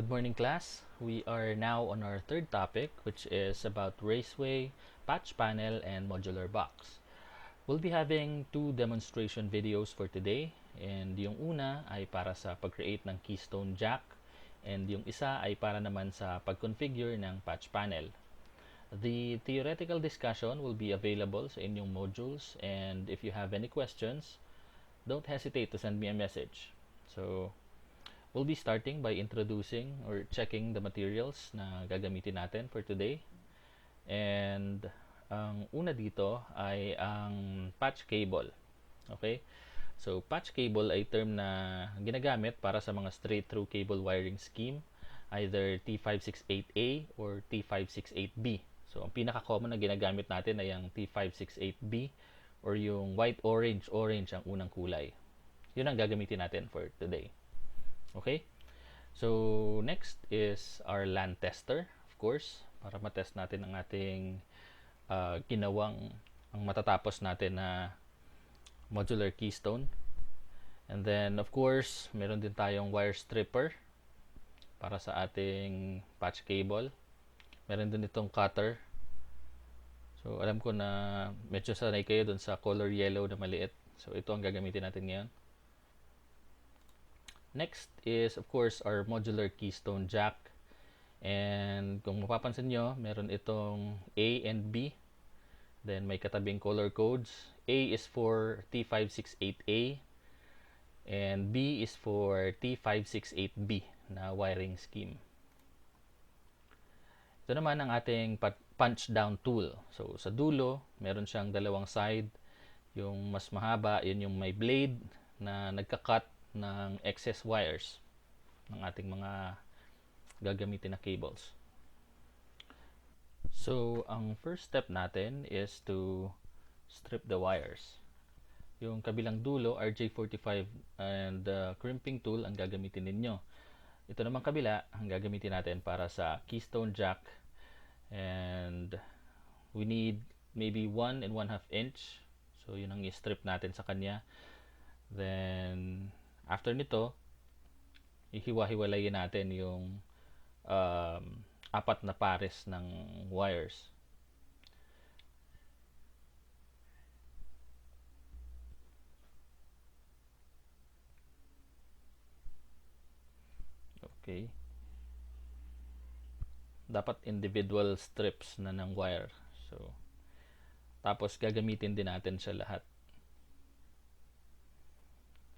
Good morning, class. We are now on our third topic, which is about raceway, patch panel, and modular box. We'll be having two demonstration videos for today, and yung una ay para sa pag-create ng Keystone jack, and yung isa ay para naman sa pag-configure ng patch panel. The theoretical discussion will be available sa inyong modules, and if you have any questions, don't hesitate to send me a message. So, we'll be starting by introducing or checking the materials na gagamitin natin for today. And ang una dito ay ang patch cable. Okay? So, patch cable ay term na ginagamit para sa mga straight-through cable wiring scheme, either T568A or T568B. So, ang pinaka-common na ginagamit natin ay ang T568B or yung white-orange ang unang kulay. Yun ang gagamitin natin for today. Okay? So, next is our LAN tester, of course, para matest natin ang ating ang matatapos natin na modular keystone. And then, of course, meron din tayong wire stripper para sa ating patch cable. Meron din itong cutter. So, alam ko na medyo sanay kayo dun sa color yellow na maliit. So, ito ang gagamitin natin ngayon. Next is, of course, our modular keystone jack. And kung mapapansin nyo, meron itong A and B. Then may katabing color codes. A is for T568A and B is for T568B na wiring scheme. Ito naman ang ating punch down tool. So sa dulo, meron siyang dalawang side. Yung mas mahaba, yun yung may blade na nagka-cut ng excess wires ng ating mga gagamitin na cables. So, ang first step natin is to strip the wires. Yung kabilang dulo, RJ45 and crimping tool ang gagamitin ninyo. Ito naman kabila, ang gagamitin natin para sa keystone jack. And we need maybe 1 1/2 inch. So, yun ang i-strip natin sa kanya. Then, after nito, ihiwa-hiwalayin natin yung apat na pares ng wires. Okay. Dapat individual strips na ng wire. So, tapos gagamitin din natin siya lahat.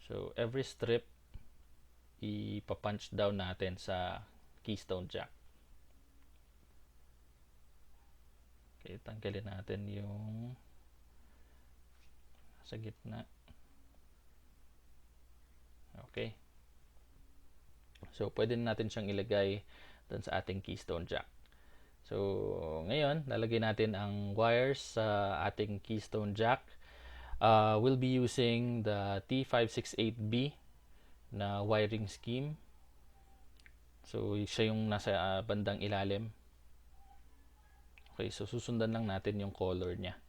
So, every strip ipa-punch down natin sa keystone jack. Okay, tanggalin natin yung sa gitna. Okay. So, pwede natin siyang ilagay doon sa ating keystone jack. So, ngayon, lalagay natin ang wires sa ating keystone jack. We'll be using the T568B na wiring scheme. So, siya yung nasa bandang ilalim. Okay, so susundan lang natin yung color niya.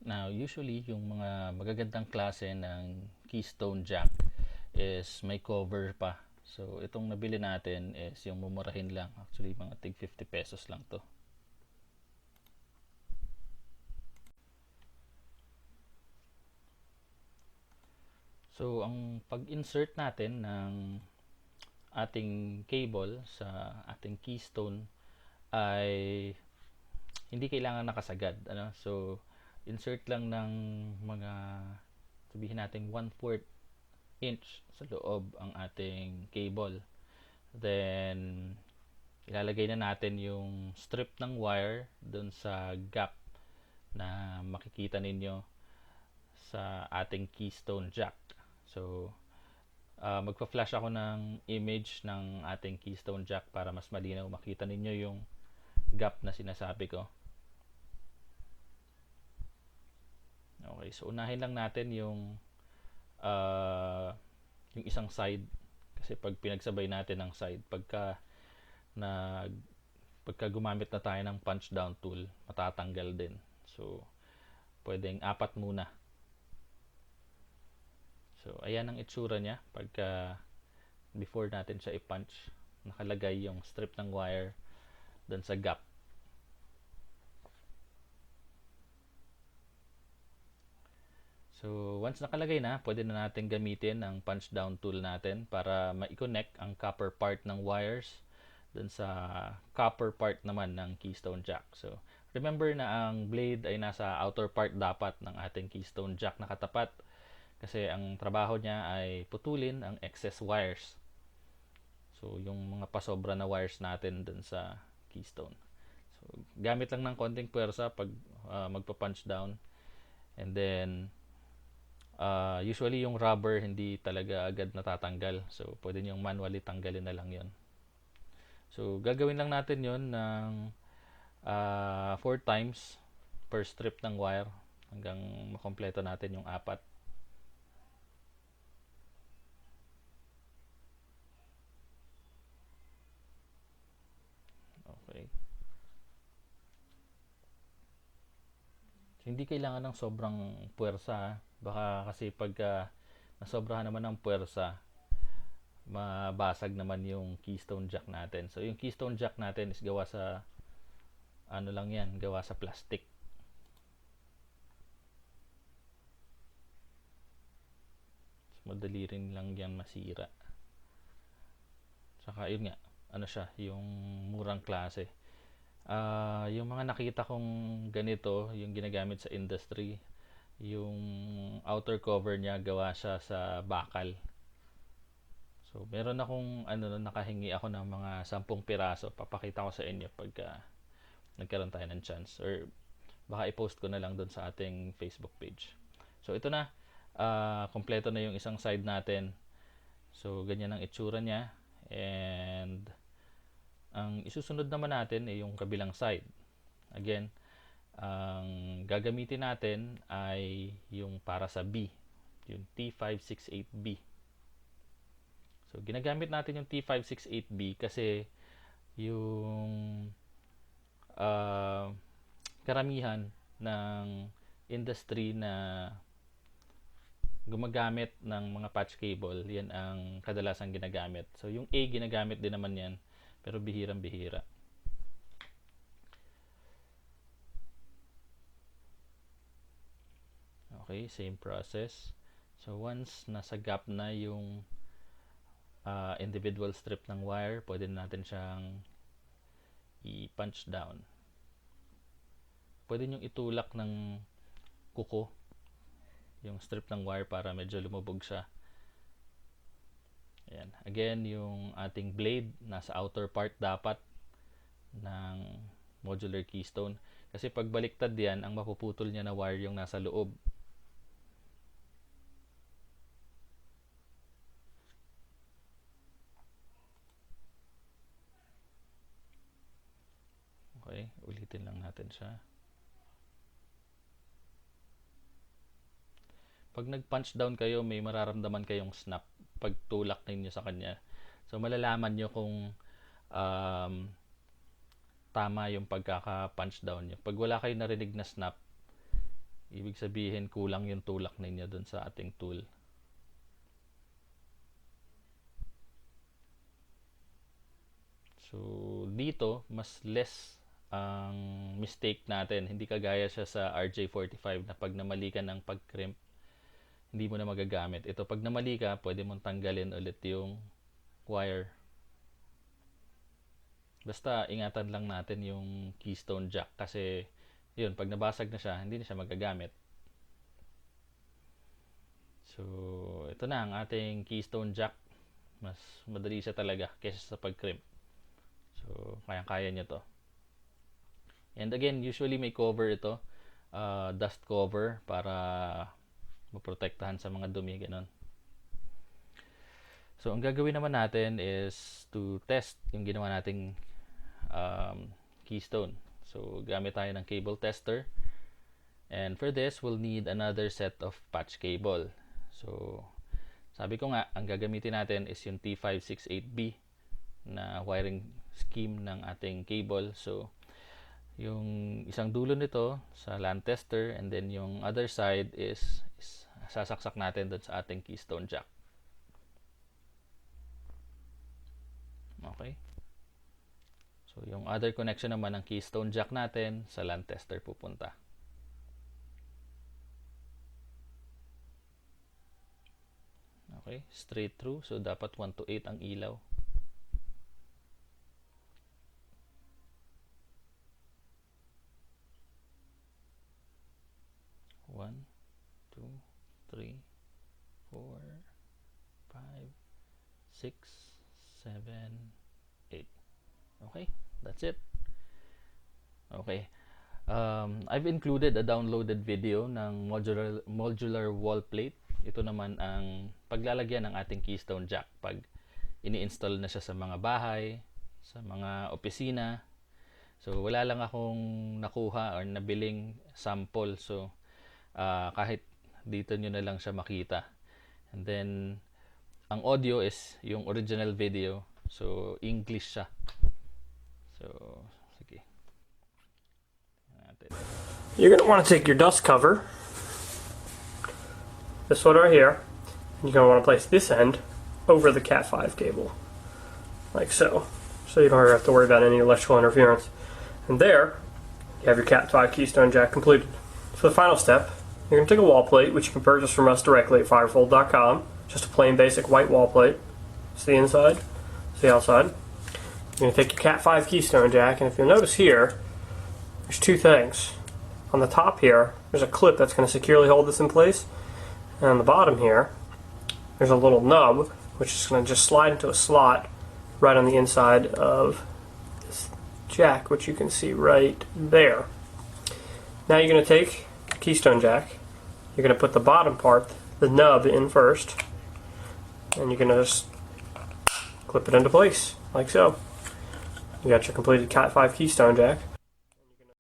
Now, usually, yung mga magagandang klase ng keystone jack is may cover pa. So, itong nabili natin is yung mumurahin lang. Actually, mga tig 50 pesos lang to. So, ang pag-insert natin ng ating cable sa ating keystone ay hindi kailangan nakasagad. So, insert lang ng mga, sabihin natin 1/4 inch sa loob ang ating cable. Then, ilalagay na natin yung strip ng wire dun sa gap na makikita ninyo sa ating keystone jack. So, magpa-flash ako ng image ng ating keystone jack para mas malinaw makita ninyo yung gap na sinasabi ko. Okay, so unahin lang natin yung isang side kasi pag pinagsabay natin ang side, pagka gumamit na tayo ng punch down tool, matatanggal din. So, pwedeng 4 muna. So, ayan ang itsura niya pagka before natin siya i-punch, nakalagay yung strip ng wire dun sa gap. So, once nakalagay na, pwede na natin gamitin ang punch down tool natin para ma-connect ang copper part ng wires dun sa copper part naman ng keystone jack. So, remember na ang blade ay nasa outer part dapat ng ating keystone jack nakatapat kasi ang trabaho niya ay putulin ang excess wires. So, yung mga pasobra na wires natin dun sa keystone. So, gamit lang ng konting puwersa pag magpa-punch down. And then, usually yung rubber hindi talaga agad natatanggal. So, pwede nyo manually tanggalin na lang yon. So, gagawin lang natin yon ng 4 times per strip ng wire hanggang makompleto natin yung 4. Okay. So, hindi kailangan ng sobrang puwersa. Baka kasi pag nasobrahan naman ng puwersa, mabasag naman yung keystone jack natin. So, yung keystone jack natin is gawa sa ano lang yan, gawa sa plastic. So, madali rin lang yan masira. Saka yun nga, ano siya, yung murang klase. Yung mga nakita kong ganito, yung ginagamit sa industry, yung outer cover niya gawa siya sa bakal. So, meron akong nakahingi ako ng mga 10 piraso. Papakita ko sa inyo pagka nagkaroon tayo ng chance, or baka i-post ko na lang doon sa ating Facebook page. So, ito na, kompleto na yung isang side natin. So, ganyan ang itsura niya. And ang isusunod naman natin ay yung kabilang side. Again, ang gagamitin natin ay yung para sa B, yung T568B. So, ginagamit natin yung T568B kasi yung karamihan ng industry na gumagamit ng mga patch cable, yan ang kadalasang ginagamit. So, yung A ginagamit din naman yan, pero bihirang-bihira. Okay, same process. So, once nasa gap na yung individual strip ng wire, pwede natin siyang i-punch down. Pwede nyo itulak ng kuko yung strip ng wire para medyo lumubog siya. Ayan. Again, yung ating blade nasa outer part dapat ng modular keystone. Kasi pag baliktad yan, ang mapuputol niya na wire yung nasa loob. Okay, ulitin lang natin siya. Pag nag-punch down kayo, may mararamdaman kayong snap pag tulak ninyo sa kanya. So, malalaman nyo kung tama yung pagkaka-punch down nyo. Pag wala kayo narinig na snap, ibig sabihin kulang yung tulak ninyo dun sa ating tool. So, dito, mas less ang mistake natin. Hindi kagaya siya sa RJ45 na pag namali ka ng pag-crimp, hindi mo na magagamit. Ito, pag namali ka, pwede mong tanggalin ulit yung wire. Basta ingatan lang natin yung keystone jack kasi yun, pag nabasag na siya, hindi na siya magagamit. So, ito na ang ating keystone jack. Mas madali siya talaga kaysa sa pag-crimp. So, kayang-kaya niya to. And again, usually may cover ito. Dust cover para maprotektahan sa mga dumi, ganun. So, ang gagawin naman natin is to test yung ginawa nating keystone. So, gamit tayo ng cable tester. And for this, we'll need another set of patch cable. So, sabi ko nga, ang gagamitin natin is yung T568B na wiring scheme ng ating cable. So, yung isang dulo nito sa LAN tester, and then yung other side is sasaksak natin doon sa ating keystone jack. Okay. So, yung other connection naman ng Keystone jack natin sa LAN tester pupunta. Okay, straight through. So, dapat 1 to 8 ang ilaw. One, two, three, 4, 5, 6, 7, 8. Okay, that's it. Okay. I've included a downloaded video ng modular wall plate. Ito naman ang paglalagyan ng ating Keystone jack pag ini-install na siya sa mga bahay, sa mga opisina. So, wala lang akong nakuha or nabiling sample. So, kahit dito nyo na lang siya makita. And then, ang audio is yung original video. So, English siya. So, sige. You're going to want to take your dust cover, this one right here, and you're going to want to place this end over the Cat5 cable, like so. So you don't have to worry about any electrical interference. And there, you have your Cat5 Keystone jack completed. For the final step, you're going to take a wall plate, which you can purchase from us directly at firefold.com. Just a plain basic white wall plate. It's the inside, it's the outside. You're going to take your Cat5 Keystone jack, and if you'll notice here, there's two things. On the top here, there's a clip that's going to securely hold this in place. And on the bottom here, there's a little nub, which is going to just slide into a slot right on the inside of this jack, which you can see right there. Now you're going to take the Keystone jack, you're going to put the bottom part, the nub, in first, and you're going to just clip it into place, like so. You got your completed Cat5 Keystone jack.